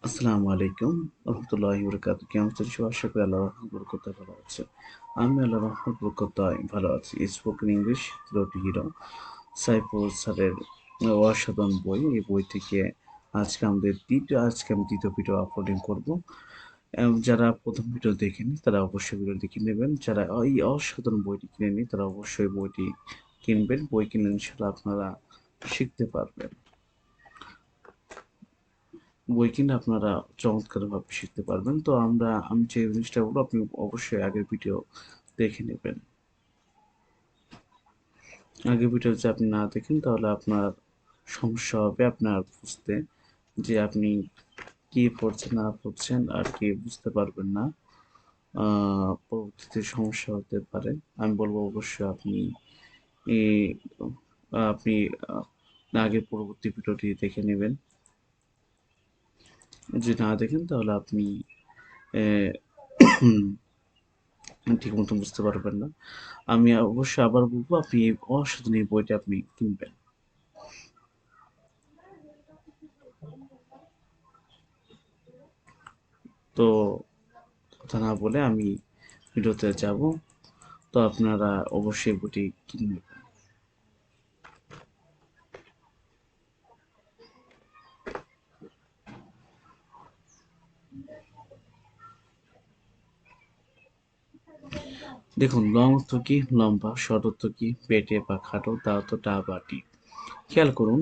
আসসালামু আলাইকুম রহমতুল্লাহি বরকাতুহু। কেমন আছেন সবাই? আশা করি আল্লাহর রহমত বরকতে ভালো আছে। আমি আল্লাহর রহমত বরকতায় ভালো আছি। Spoken English through hero Saiful স্যারের অসাধারণ বই। এই বই থেকে আজকে আমি দ্বিতীয় ভিডিও আপলোডিং করব। যারা প্রথম ভিডিও দেখেনি তারা অবশ্যই ভিডিও দেখে নেবেন। যারা এই অসাধারণ বইটি কিনেনি তারা অবশ্যই বইটি কিনবেন। বই কিনে ইনশাআল্লাহ আপনারা শিখতে পারবেন। বই কিনে আপনারা চমৎকারভাবে শিখতে পারবেন। তো আমি যে জিনিসটা বলবো আপনি অবশ্যই আগের ভিডিও দেখে নেবেন। আগের ভিডিও যদি আপনি না দেখেন তাহলে আপনার সমস্যা হবে আপনার বুঝতে, যে আপনি কি পড়ছেন না পড়ছেন আর কি বুঝতে পারবেন না। পরবর্তীতে সমস্যা হতে পারে। আমি বলবো অবশ্যই এই আপনি আগের পরবর্তী ভিডিওটি দেখে নেবেন। যদি না দেখেন তাহলে আপনি ঠিক মতো বুঝতে পারবেন না। আমি অবশ্যই আবার বলবো আপনি এই অসাধারণ এই বইটা আপনি কিনবেন। তো কথা না বলে আমি ভিডিওতে যাব। তো আপনারা অবশ্যই বইটি কিনবেন। দেখুন, লং অর্থ কি? লম্বা। শর্ট অর্থ কি? পেটে বা খাটো। তা অর্থ টা বা টি। খেয়াল করুন,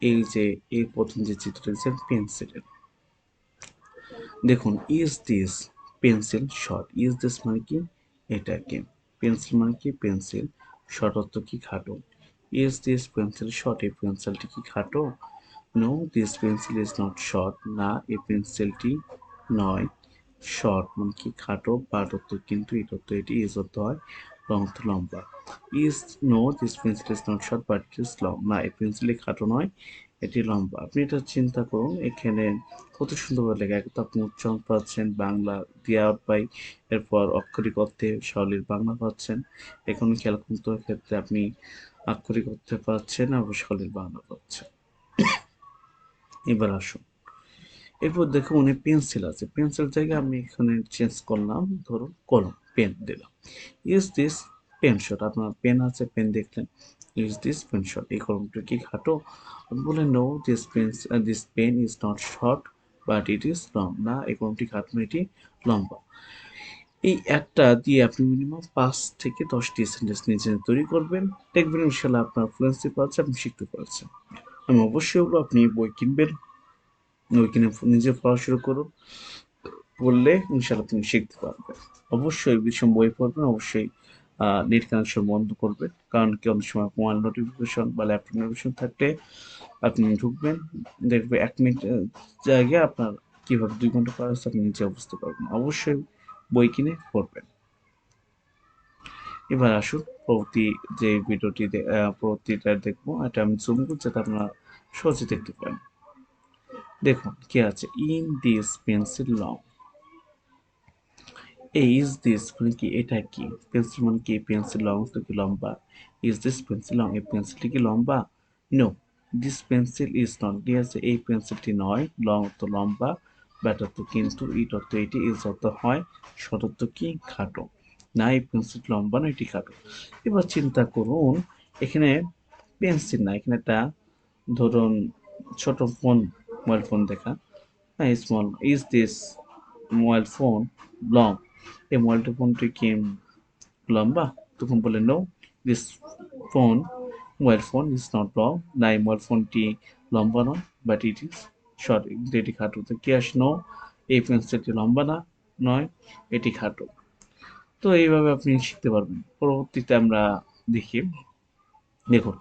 এই যে এই প্রথম যে চিত্র দেখছেন পেন্সিলের, দেখুন is this pencil short? Is this মানে কি? এটা কি? পেন্সিল মানে কি? পেন্সিল। শর্ট অর্থ কি? খাটো। Is this pencil short? এই পেন্সিলটি কি খাটো? No, this pencil is not short. না, এই পেন্সিলটি নয়। শর্ট মানে কি? খাটো। বাট অর্থ কিন্তু, এটা অর্থ এটি, ইজ অর্থ হয় লং অর্থ লম্বা। Is no, this pencil is not short but it is long. না, এই পেন্সিলটি খাটো নয়, এটি লম্বা। আপনি এটা চিন্তা করুন, এখানে কত সুন্দরভাবে লেখা। এক তো আপনি উচ্চারণ পাচ্ছেন বাংলা দিয়া বাই, এরপর অক্ষরিক অর্থে সরলির বাংলা পাচ্ছেন। এখন খেয়াল করতে ক্ষেত্রে আপনি আক্ষরিক অর্থে পাচ্ছেন আবার সরলির বাংলা পাচ্ছেন। এবার আসুন, এরপর দেখুন উনি পেন্সিল আছে, পেন্সিল থেকে আমি এখানে চেঞ্জ করলাম, ধরুন কলম, পেন দিলাম। Is this pen short? আপনার পেন আছে, পেন দেখলেন। Is this pen short? এই কলমটা কি খাটো? আপনি বলেন no, this pen is not short but it is long. না, এই কলমটি খাটো না, এটি লম্বা। এই একটা দিয়ে আপনি মিনিমাম 5 থেকে 10টি সেন্টেন্স নিজে তৈরি করবেন। দেখবেন ইনশাল্লাহ আপনার ফ্লুয়েন্সি পাচ্ছে, আপনি শিখতে পারছেন। আমি অবশ্যই বলবো আপনি বই কিনবেন, বই কিনে নিজে পড়া শুরু করুন। পড়লে ইনশাল্লাহ তুমি শিখতে পারবে। অবশ্যই বিষয় বই পড়বেন, অবশ্যই নেট কানেকশন বন্ধ করবেন। কারণ কি, অনেক সময় মোবাইল নোটিফিকেশন বা ল্যাপটপ নোটিফিকেশন থাকলে আপনি ঢুকবেন, দেখবে 1 মিনিট জায়গায় আপনার কিভাবে 2 ঘন্টা পার হচ্ছে আপনি নিজে বুঝতে পারবেন। অবশ্যই বই কিনে পড়বেন। এবার আসুন পরবর্তী যে ভিডিওটি পরবর্তীটা দেখবো, এটা আমি জুম করছি যাতে আপনারা সহজে দেখতে পারেন। দেখুন কি আছে, ইন দিস পেন্সিল লং। এই ইজ দিস মানে কি? এটা কি? পেন্সিল মানে কি? পেন্সিল লং তো কি লম্বা? Is this pencil long? এই পেন্সিলটি কি লম্বা? No, this pencil is not. ঠিক আছে, এই পেন্সিলটি নয়। লং তো লম্বা, ব্যাট অর্থ কিন্তু, ইট অর্থ এটি, ইজ অর্থ হয়, শর্ট অর্থ কি? খাটো। না, এই পেন্সিল লম্বা না, এটি খাটো। এবার চিন্তা করুন, এখানে পেন্সিল না, এখানে একটা ধরুন ছোট ফোন, মোবাইল ফোন দেখা। হ্যাঁ, small. Is this mobile phone long? এই মোবাইল ফোনটি কি লম্বা? তখন বলে no, this phone mobile phone is not long. না, এই মোবাইল ফোনটি লম্বা নয়, বাট ইট ইজ শর্ট। এটি খাটো। তো কি আস নো, এই পেন্সিলটি লম্বা না, নয়, এটি খাটো। তো এইভাবে আপনি শিখতে পারবেন। পরবর্তীতে আমরা দেখি, দেখুন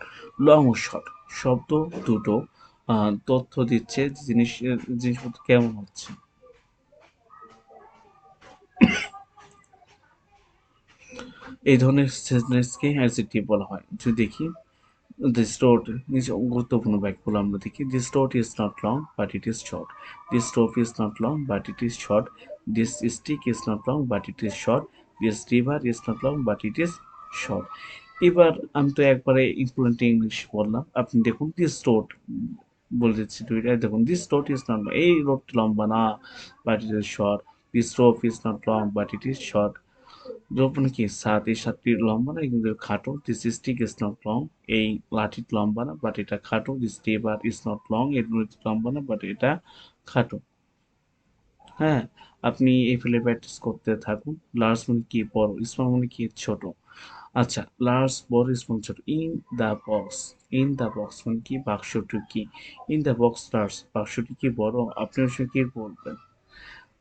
লং ও শর্ট শব্দ দুটো তথ্য দিচ্ছে জিনিসপত্র কেমন হচ্ছে। এই ধরনের সেন্টেন্সকে অ্যাডজেক্টিভ বলা হয়। যদি দেখি, দিস রোড, নিচে গুরুত্বপূর্ণ বাক্যগুলো আমরা দেখি। This road is not long but it is short. This rope is not long but it is short. This stick is not long but it is short. This river is not long but it is short. এবার আমি তো একবারে ইমপ্লুয়েন্ট English বললাম, আপনি দেখুন this road, বলে দিচ্ছি দুইটা। দেখুন, দিস রোড ইজ নট, এই রোডটি লম্বা না, but it is short. This rope is not long, but it is short. Rope মানে কি? ছাদ, এই ছাদটি লম্বা না কিন্তু খাটো। This stick is not long, এই লাঠি লম্বা না বাট এটা খাটো। দিস টেবার ইজ নট লং, এর লম্বা না বাট এটা খাটো। হ্যাঁ, আপনি এই ফেলে প্র্যাকটিস করতে থাকুন। লার্জ মানে কি? বড়। স্মল মানে কি? ছোট। আচ্ছা, লার্জ, বড়, স্মল, ছোট। In the box, in the box মানে কি? বাক্সটি কি? ইন দ্য বক্স লার্জ, বাক্সটি কি বড়? আপনি ওর সঙ্গে কি বলবেন?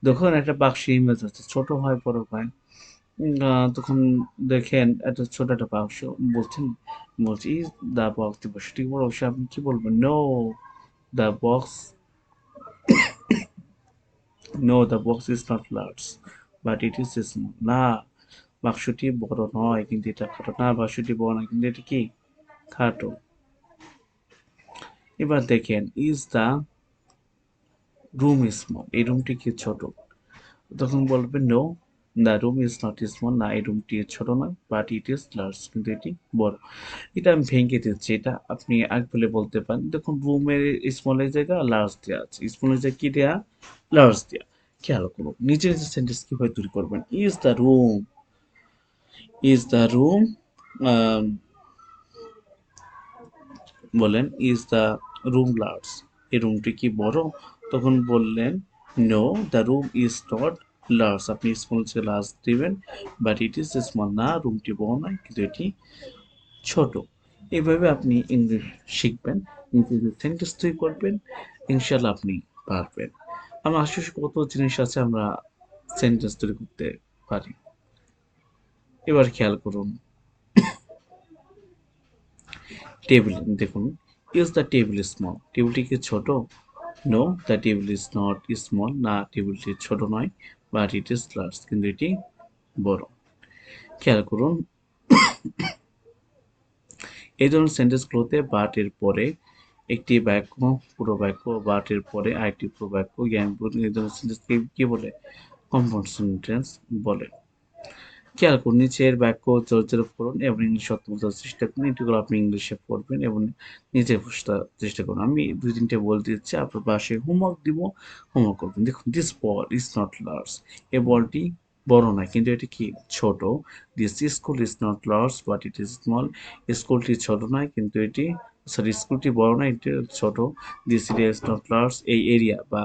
দেখুন, একটা বাক্সের ইমেজ আছে, ছোট হয় বড় হয়। তখন দেখেন একটা ছোট একটা বাক্স, বলছেন, বলছি ইজ দ্য বক্স, বাক্সটি বড়, অবশ্যই আপনি কি বলবেন? Know the box, know the box is not large but it is small. না, বাক্সটি বড় নয় কিন্তু এটা খাটো। না, বাক্সটি বড় নয় কিন্তু এটা কি? খাটো। এবার দেখেন, ইজ দ্য রুম স্মল, এই রুমটি কি ছোট? তখন বলবেন know the room is not small, না এই রুমটি ছোট নয়, বাট ইট ইজ লার্জ, কিন্তু এটি বড়। এটা আমি ভেঙে দিচ্ছি, এটা আপনি আগ বলে বলতে পারেন। দেখুন, রুমের স্মলের জায়গা লার্জ দেওয়া আছে, স্মলের জায়গা কি দেওয়া? লার্জ দেওয়া। খেয়াল করুন নিচে নিচে সেন্টেন্স কিভাবে তৈরি করবেন। Is the room, is the room, বলেন ইজ দ্য রুম লার্জ, এই রুমটি কি বড়? তখন বললেন know the room is not large, আপনি স্মল থেকে লার্জ দিবেন, বাট ইট ইজ স্মল, না রুমটি বড় নয় কিন্তু এটি ছোট। এভাবে আপনি ইংলিশ শিখবেন, নিজেদের সেন্টেন্স তৈরি করবেন, ইনশাল্লাহ আপনি পারবেন। আমার আশেপাশে কত জিনিস আছে আমরা সেন্টেন্স তৈরি করতে পারি। এবার খেয়াল করুন, টেবিল দেখুন, ইজ দ্য টেবিল স্মল, টেবিলটি কি ছোট? Know the table is not small, না টেবিলটি ছোট নয়, বাট ইট ইজ লার্জ, কিন্তু এটি বড়। খেয়াল করুন, এই ধরনের সেন্টেন্সগুলোতে বাট এর পরে একটি বাক্য, পুরো বাক্য, বাট এর পরে আরেকটি পুরো বাক্য, জ্ঞান, এই ধরনের সেন্টেন্সকে কি বলে? কম্পাউন্ড সেন্টেন্স বলে। খেয়াল করুন, নিচের বাক্য জোর পড়ুন এবং ইংলিশ অর্থ বোঝার চেষ্টা করুন। এটিগুলো আপনি ইংলিশে পড়বেন এবং নিজে বুঝতে চেষ্টা করুন। আমি দুই তিনটে বলতে দিচ্ছি, আপনার বাসায় হোমওয়ার্ক দিব, হোমওয়ার্ক করবেন। দেখুন, this ball is not large, এই বলটি বড় নয় কিন্তু এটি কি? ছোট। This school is not large but it is small, স্কুলটি ছোট নয় কিন্তু এটি, সরি, স্কুলটি বড় নয় এটি ছোট। This area is not large, এই এরিয়া বা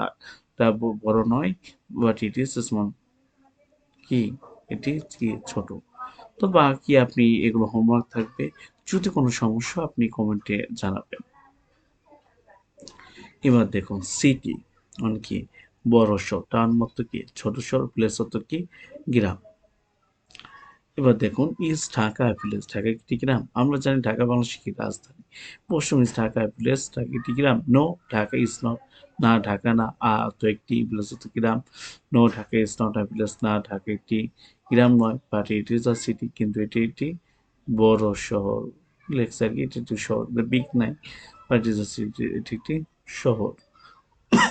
টা বড় নয়, বাট ইট ইজ স্মল, কি? এটি কি? ছোট। তো বাকি আপনি এগুলো হোমওয়ার্ক থাকবে। যদি কোনো সমস্যা আপনি কমেন্টে জানাবেন। এবার দেখুন, সিটি মানে কি? বড় শহর। টাউন মত কি? ছোট শহর। প্লেস অর্থ কি? গ্রাম। এবার দেখুন, ইজ ঢাকা ভিলেজ, ঢাকা একটি গ্রাম? আমরা জানি ঢাকা বাংলাদেশের কি রাজধানী। প্রশ্ন, ইজ ঢাকা ভিলেজ, ঢাকা একটি গ্রাম? নো ঢাকা ইজ নট, না ঢাকা না, তো একটি ভিলেজ তো গ্রাম। No Dhaka is not a village, না ঢাকা একটি গ্রাম নয়, but it is a city, কিন্তু এটি একটি বড় শহর। লেখছে আর কি, এটি একটি শহর, বিগ নাই, বাট ইজ আ সিটি, এটি একটি শহর।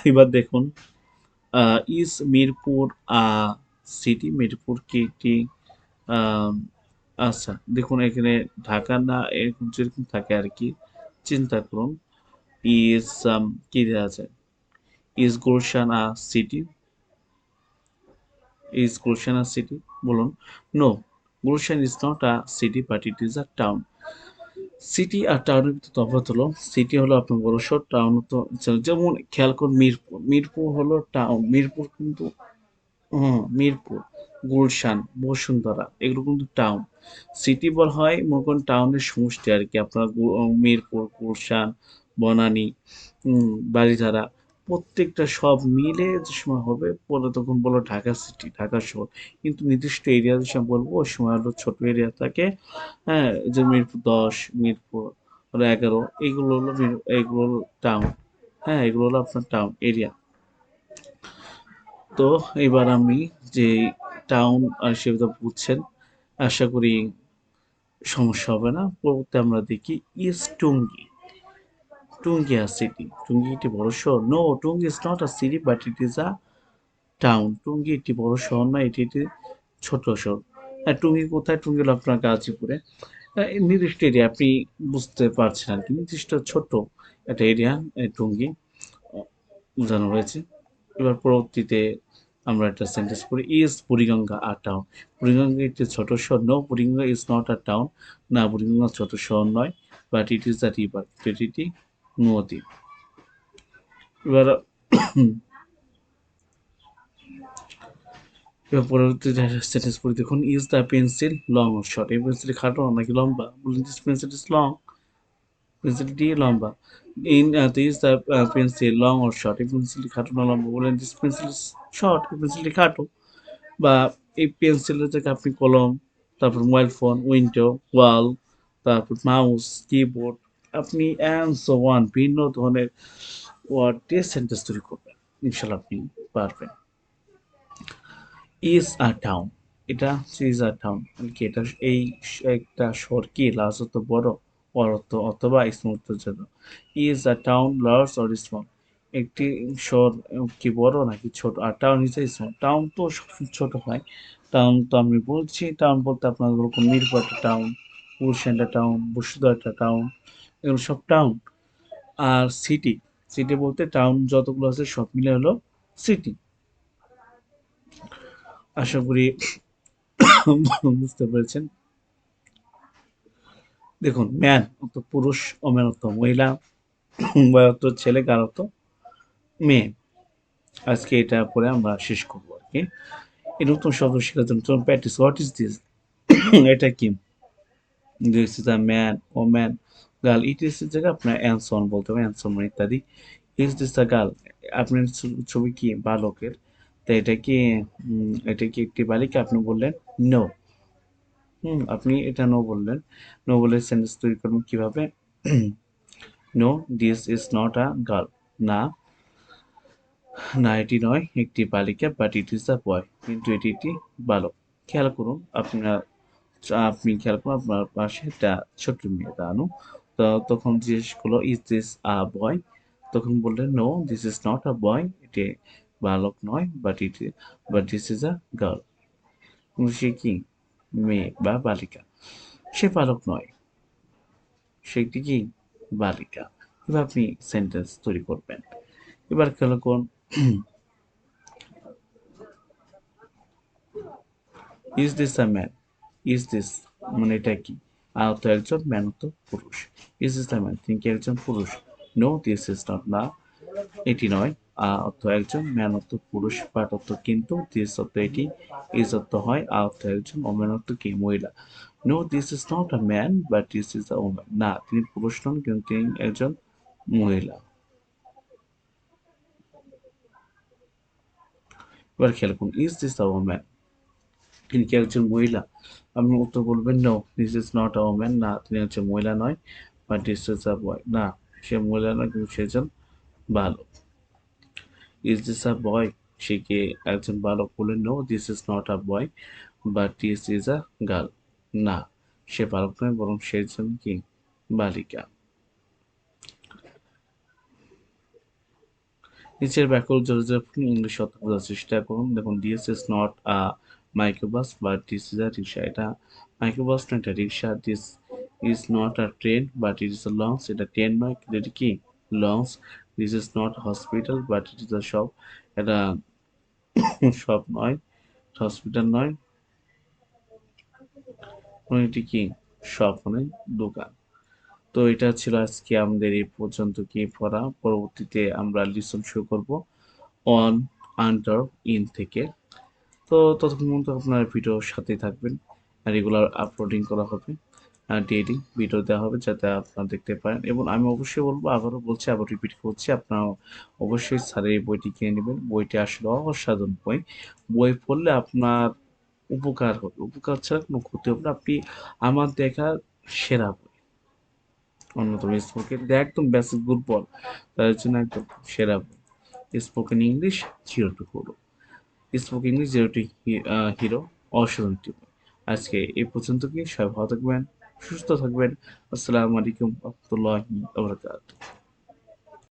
এবার দেখুন, is Mirpur a city, Mirpur কি একটি আম, আচ্ছা, দেখুন এখানে ঢাকা না এরকম যেরকম থাকে আর কি, চিন্তা করুন। ইজ কি দেওয়া আছে? Is Gulshan a city, is Gulshan a city, বলুন। No, Gulshan is not a city but it is a town. City আর টাউনের ভিতরে তফাৎ হলো, সিটি হলো আপনার বড় শহর, টাউন তো, যেমন খেয়াল করুন, মিরপুর, মিরপুর হলো টাউন, মিরপুর কিন্তু, মিরপুর, গুলশান, বসুন্ধরা এগুলো কিন্তু টাউন। সিটি বলা হয় মনে করেন টাউনের সমষ্টি আর কি, আপনার মিরপুর, গুলশান, বনানী, বারিধারা, প্রত্যেকটা সব মিলে যে সময় হবে বলে তখন বলো ঢাকা সিটি, ঢাকা শহর। কিন্তু নির্দিষ্ট এরিয়া যে সময় বলবো ওই সময় হলো ছোট এরিয়া থাকে। হ্যাঁ, যে মিরপুর 10, মিরপুর হলো 11, এইগুলো হলো এইগুলো হলো টাউন। হ্যাঁ, এগুলো হলো আপনার টাউন এরিয়া। তো এবার আমি যে টাউন আর সেটা বুঝছেন, আশা করি সমস্যা হবে না। পরবর্তী আমরা দেখি, is Tungi, Tungi a city, টুঙ্গি একটি বড় শহর? No Tongi is not a city but it is a town, Tongi একটি বড় শহর নয়, এটি একটি ছোট শহর। হ্যাঁ, টুঙ্গি কোথায়? টুঙ্গি হলো আপনার গাজীপুরে। নির্দিষ্ট এরিয়া আপনি বুঝতে পারছেন আর কি, নির্দিষ্ট ছোট একটা এরিয়া টঙ্গী বোঝানো হয়েছে। এবার পরবর্তীতে আমরা একটা সেন্টেন্স পড়ি, is Buriganga a town? Buriganga একটি ছোট শহর। No, Buriganga is not a town. না, বুড়িগঙ্গা ছোট শহর নয়, but it is a river, এটি নদী। এবার এবার পরবর্তী সেন্টেন্স পড়ি, দেখুন, is the pencil long or short? এই পেন্সিলটি খাটো নাকি লম্বা? বলুন, দিস পেন্সিল ইজ লং, পেন্সিলটি লম্বা। In this the pencil long or short? এই পেন্সিলটি খাটো না লম্বা? বলেন, দিস পেন্সিল ইজ শর্ট, এই পেন্সিলটি খাটো। বা এই পেন্সিলের থেকে আপনি কলম, তারপর মোবাইল ফোন, উইন্ডো, ওয়াল, তারপর মাউস, কিবোর্ড, আপনি অ্যান্ড সো অন ভিন্ন ধরনের ওয়ার্ড দিয়ে সেন্টেন্স তৈরি করবেন, ইনশাল্লাহ আপনি পারবেন। ইজ আ টাউন, এটা হচ্ছে ইজ আ টাউন কি, এটা এই একটা শহর কি লার্জ অত বড়, অর্থ অথবা স্মূথের জন্য। Is a town large or small? একটি শহর কি বড় নাকি ছোট? আর town is a small, town তো ছোট হয়। টাউন তো আমি বলছি, টাউন বলতে আপনার ওরকম মিরপুর একটা টাউন, গুলশান একটা টাউন, বসুধরা একটা টাউন, এগুলো সব টাউন। আর সিটি, সিটি বলতে টাউন যতগুলো আছে সব মিলে হলো সিটি। আশা করি বুঝতে পেরেছেন। দেখুন, ম্যান অর্থ পুরুষ, ওম্যান অর্থ মহিলা, বয় অর্থ ছেলে, গার অর্থ মেয়ে। আজকে এটা পরে আমরা শেষ করবো আর কি। এই নতুন শব্দ শেখার জন্য চলুন প্র্যাকটিস। What is this? এটা কি? This is a man, woman, girl. It is জায়গায় আপনার অ্যানসন বলতে হবে, অ্যানসন মানে ইত্যাদি। Is this a girl? আপনার ছবি কি বালকের? তো এটা কি এটা কি একটি বালিকা? আপনি বললেন নো। আপনি এটা নো বললেন। নো বলে সেন্টেন্স তৈরি করবেন কিভাবে? No, this is not a girl. না, না এটি নয় একটি বালিকা, বাট ইট ইজ আ বয়, কিন্তু এটি একটি বালক। খেয়াল করুন আপনার, আপনি খেয়াল করুন আপনার পাশে একটা ছোট্ট মেয়ে দাঁড়ানো। তো তখন জিজ্ঞেস করলো, ইজ দিস আ বয়? তখন বললেন, no, this is not a boy, এটি বালক নয়, but this is a girl. সে কি মেয়ে বা বালিকা, সে বালক নয়, সে একটি কি বালিকা। এবার আপনি সেন্টেন্স তৈরি করবেন। এবার খেয়াল করুন, is this a man? Is this মানে এটা কি? আহত একজন, ম্যান অর্থ পুরুষ। Is this a man? তিনি কি একজন পুরুষ? নো, দিস ইজ নট, না এটি নয়। অর্থ একজন, ম্যান অর্থ পুরুষ, বাট অর্থ কিন্তু, দিস অর্থ এটি, ইজ অর্থ হয়, অর্থ একজন, ওম্যান অর্থ কি মহিলা। No, this is not a man, but this is a woman. না, তিনি পুরুষ নন, কিন্তু তিনি একজন মহিলা। এবার খেয়াল করুন, ইজ দিস আ ওম্যান? তিনি কি একজন মহিলা? আপনি উত্তর বলবেন, no, this is not a woman. না, তিনি একজন মহিলা নয়, but this is a boy. না, সে মহিলা নয়, কিন্তু সে একজন বালক। ইজ দিস আ বয়? সে কি একজন বালক? বললেন, no, this is not a boy, but this is a girl. না, সে বালক নয়, বরং সে একজন কি বালিকা। নিচের বাক্যগুলো জোরে জোরে পড়ুন, ইংলিশ অর্থ বোঝার চেষ্টা করুন। দেখুন, this is not a microbus, but this is a rickshaw. এটা মাইক্রোবাস না, এটা rickshaw. This is not a train, but it is a launch. এটা ট্রেন নয়, কিন্তু এটা কি launch. This is not hospital, but it is a shop. এটা shop নয়, হসপিটাল নয়, এটি কি শপ মানে দোকান। তো এটা ছিল আজকে আমাদের এই পর্যন্ত কি পড়া। পরবর্তীতে আমরা লিসন শুরু করব অন, আন্ডার, ইন থেকে। তো ততক্ষণ পর্যন্ত আপনার ভিডিওর সাথেই থাকবেন। আর রেগুলার আপলোডিং করা হবে, আর ডেইলি ভিডিও দেওয়া হবে, যাতে আপনারা দেখতে পারেন। এবং আমি অবশ্যই বলবো, আবারও বলছি, আবার রিপিট করছি, আপনারা অবশ্যই স্যারের এই বইটি কিনে নেবেন। বইটি আসলে অসাধারণ বই। বই পড়লে আপনার উপকার হবে, উপকার ছাড়া কোনো ক্ষতি হবে না। আপনি আমার দেখা সেরা বই, অন্যতম স্পোকেন, একদম বেসিক দুর্বল তাদের জন্য একদম সেরা বই। Spoken English zero two hero, spoken English zero two hero, অসাধারণ একটি বই। আজকে এই পর্যন্ত, কি সবাই ভালো থাকবেন, সুস্থ থাকবেন। আসসালামু আলাইকুম রহমতুল্লাহি ওয়া বারাকাতুহু।